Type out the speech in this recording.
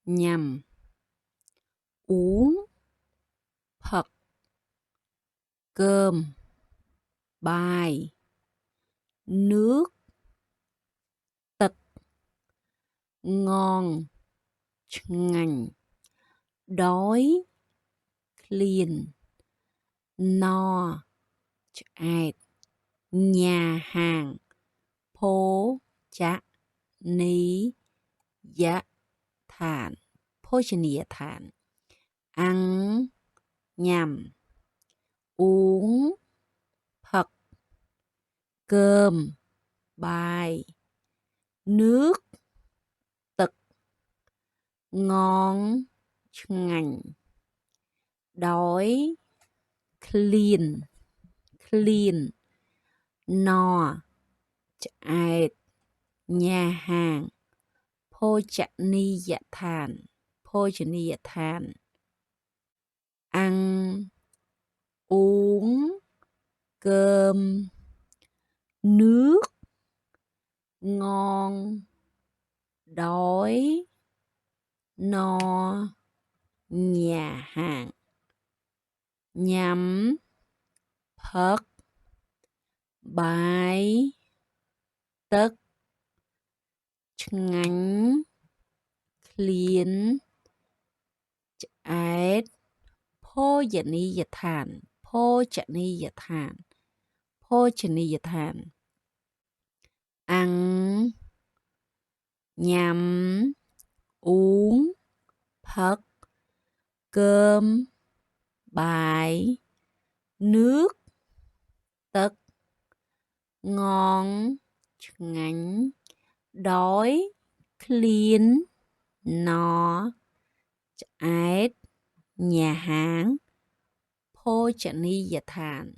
nhằm, uống, phật, cơm, bài, nước, tật, ngon, ngành, đói, liền, no, chẹt, nhà hàng, phố, chạ, ní, dạ, thản, phố chân địa thản, ăn, nhằm, uống, phật, cơm, bài, nước, tật, ngon, ngành, đói, clean, no, chẹt, nhà hàng, phô chạ ni dạ thản, ăn, uống, cơm, nước, ngon, đói, no, nhà hàng, nhắm, phật, bài, tất, ngánh, liền, chẹt, phô dạ ni dạ thản, ăn, nhắm, uống, phật, cơm, bài, nước, tật, ngon, ngánh, đói, clean, no, chẹt, nhà hàng, phô chạ ni dạ thản.